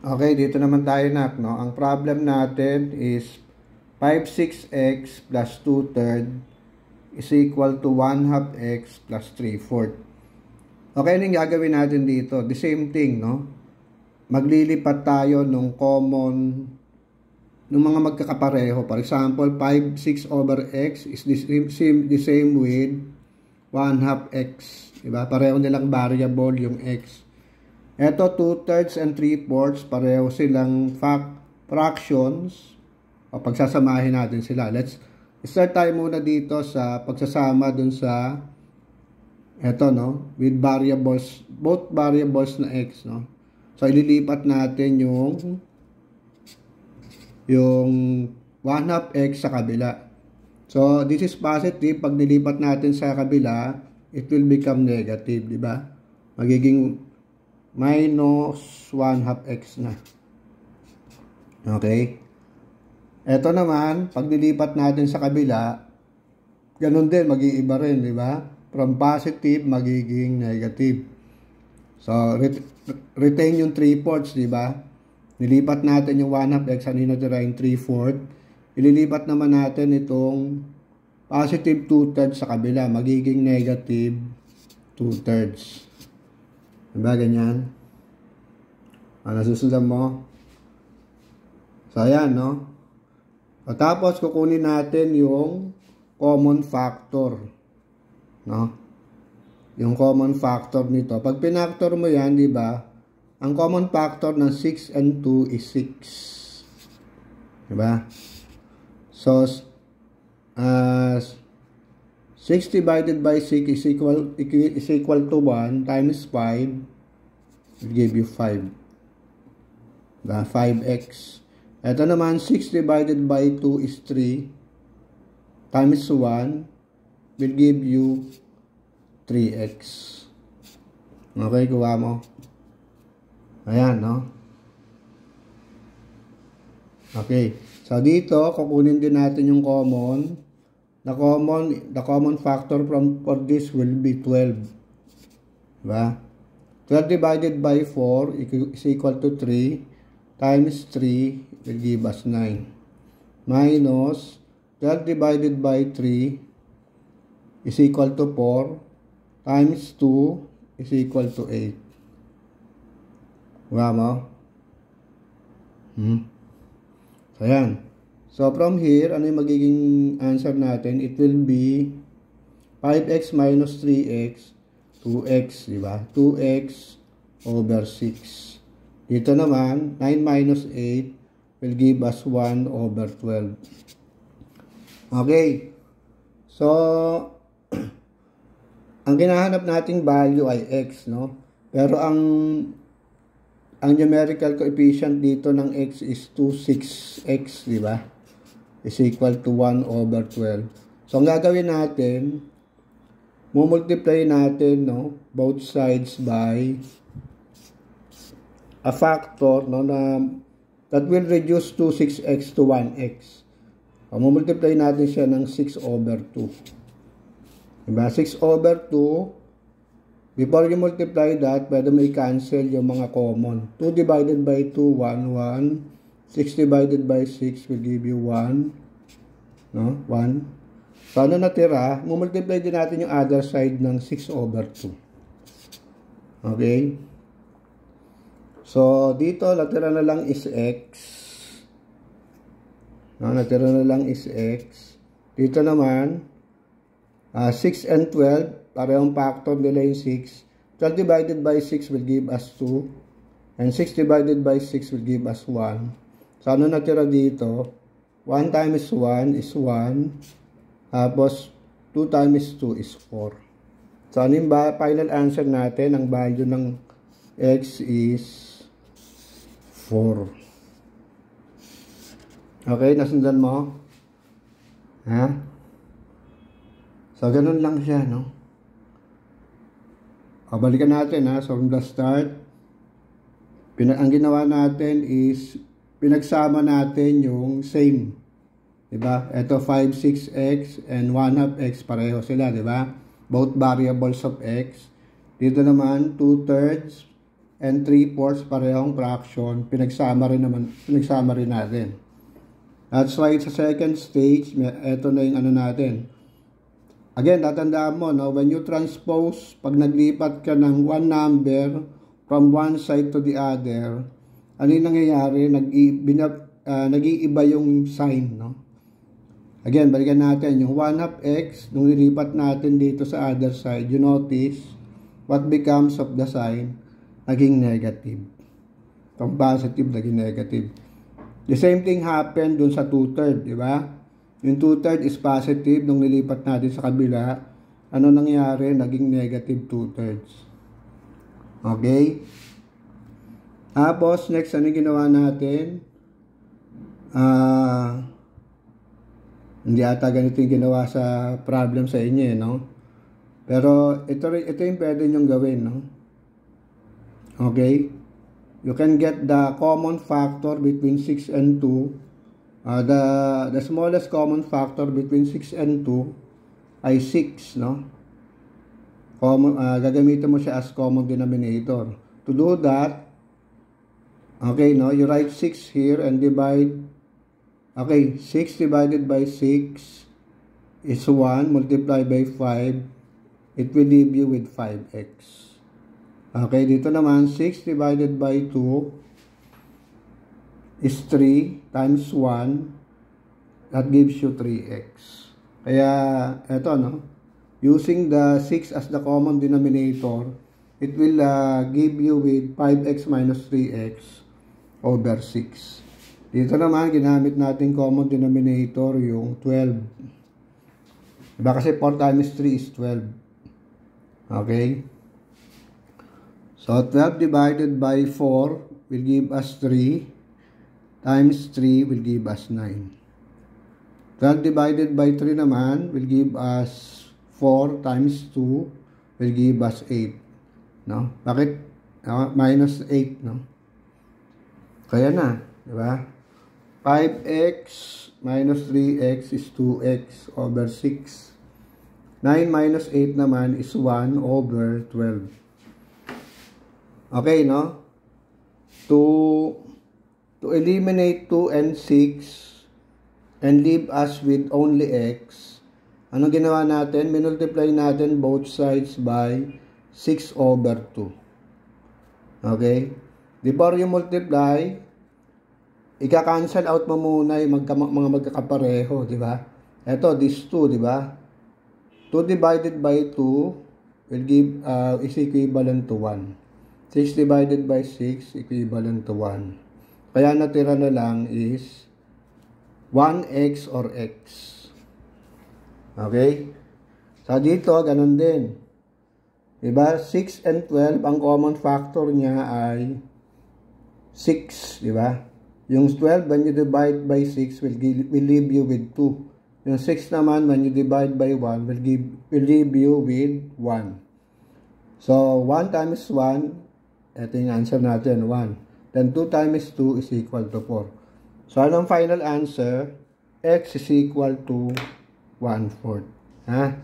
Okay, dito naman tayo no? Ang problem natin is 5/6x plus 2/3 is equal to 1/2 x plus 3/4. Okay, anong gagawin natin dito? The same thing, no? Maglilipat tayo nung common, nung mga magkakapareho. For example, 5/6 over x is the same with 1/2 x. Diba? Pareho nilang variable yung x. Ito, 2/3 and 3/4, pareho silang fractions. O pagsasamahin natin sila. Let's start tayo muna dito sa pagsasama dun sa eto, no? With variables, both variables na x, no? So, ililipat natin yung 1/2 x sa kabila. So, this is positive. Pag nilipat natin sa kabila, it will become negative, di ba? Magiging minus 1/2 x na. Okay? Ito naman, pag nilipat natin sa kabila, ganun din, mag-iiba rin, di ba? From positive, magiging negative. So, retain yung 3/4, di ba? Nilipat natin yung 1/2 x, ano yung natira yung 3/4. Ililipat naman natin itong positive 2/3 sa kabila, magiging negative 2/3. Diba, ganyan? Nasusundan mo? So, ayan, no? O, tapos, kukunin natin yung common factor. No? Yung common factor nito. Pag pinactor mo yan, di ba? Ang common factor ng 6 and 2 is 6. Diba? So, 6 divided by 6 is equal to 1 times 5 will give you 5. Diba? 5x. Ito naman, 6 divided by 2 is 3 times 1 will give you 3x. Okay, kuha mo. Ayan, no? Okay. So, dito, kukunin din natin yung common. The common factor for this will be 12. Diba? 12 divided by 4 is equal to 3 times 3 will give us 9. Minus 12 divided by 3 is equal to 4 times 2 is equal to 8. Diba mo? So, ayan. So, from here, ano yung magiging answer natin? It will be 5x minus 3x, 2x, di ba? 2x over 6. Dito naman, 9 minus 8 will give us 1 over 12. Okay. So, ang kinahanap nating value ay x, no? Pero ang numerical coefficient dito ng x is 26x, di ba? Is equal to 1 over 12. So, ang gagawin natin, multiply natin, no, both sides by a factor, no, that will reduce 26x to 1x. So, multiply natin siya ng 6 over 2. Diba? 6 over 2, before you multiply that, pwede mo i-cancel yung mga common. 2 divided by 2, 1, 1. 6 divided by 6 will give you 1. No? 1. So, ano natira? Multiply din natin yung other side ng 6 over 2. Okay? So, dito, natira na lang is x. No? Natira na lang is x. Dito naman, 6 and 12, parehong factor nila yung 6. 12 divided by 6 will give us 2. And 6 divided by 6 will give us 1. So, ano natira dito? 1 times 1 is 1. Tapos, 2 times 2 is 4. So, ano yung final answer natin? Ang value ng x is 4. Okay, nasundan mo? Ha? So, ganun lang siya, no? O, balikan natin, ha? So, from the start, ang ginawa natin is pinagsama natin yung same. Diba? Ito 5, 6x and 1/2 x pareho sila, diba? Both variables of x. Dito naman 2/3 and 3/4 parehong fraction, pinagsama rin natin. That's why sa second stage, ito na yung ano natin. Again, tatandaan mo, no, when you transpose, pag naglipat ka ng one number from one side to the other, ano yung nangyayari? Nag-iiba yung sign, no? Again, balikan natin yung 1/2 x, nung nilipat natin dito sa other side, you notice, what becomes of the sign? Naging negative. From positive, naging negative. The same thing happened dun sa 2/3, di ba? Yung 2/3 is positive, nung nilipat natin sa kabila, ano nangyari? Naging negative 2/3. Okay? Tapos, next, ano ginawa natin? Hindi ata ganito yung ginawa sa problem sa inyo, no? Pero, ito yung pwede nyong gawin, no? Okay? You can get the common factor between 6 and 2. The smallest common factor between 6 and 2 ay 6, no? Gagamitin mo siya as common denominator. To do that, okay, no? You write 6 here and divide. Okay, 6 divided by 6 is 1. Multiply by 5. It will leave you with 5x. Okay, dito naman, 6 divided by 2 is 3 times 1. That gives you 3x. Kaya, eto, no? Using the 6 as the common denominator, it will give you with 5x minus 3x over 6. Dito naman, ginamit natin common denominator yung 12. Diba kasi 4 times 3 is 12. Okay? So, 12 divided by 4 will give us 3. Times 3 will give us 9. 12 divided by 3 naman will give us 4 times 2 will give us 8. No? Bakit? Minus 8, no? Kaya na, di ba? 5x minus 3x is 2x over 6. 9 minus 8 naman is 1 over 12. Okay, no? To eliminate 2 and 6 and leave us with only x, anong ginawa natin? Minultiply natin both sides by 6 over 2. Okay? Before you multiply, ika-cancel out mo muna yung mga magkakapareho, di ba? Ito, this 2, di ba? 2 divided by 2 will give is equivalent to 1. 6 divided by 6 equivalent to 1. Kaya natira na lang is 1x or x. Okay? So, dito, ganun din. Diba? 6 and 12, ang common factor niya ay 6. Diba? Yung 12, when you divide by 6, will leave you with 2. Yung 6 naman, when you divide by 1, will leave you with 1. So, 1 times 1, ito yung answer natin, 1. Then, 2 times 2 is equal to 4. So, anong final answer? X is equal to 1/4. Ha?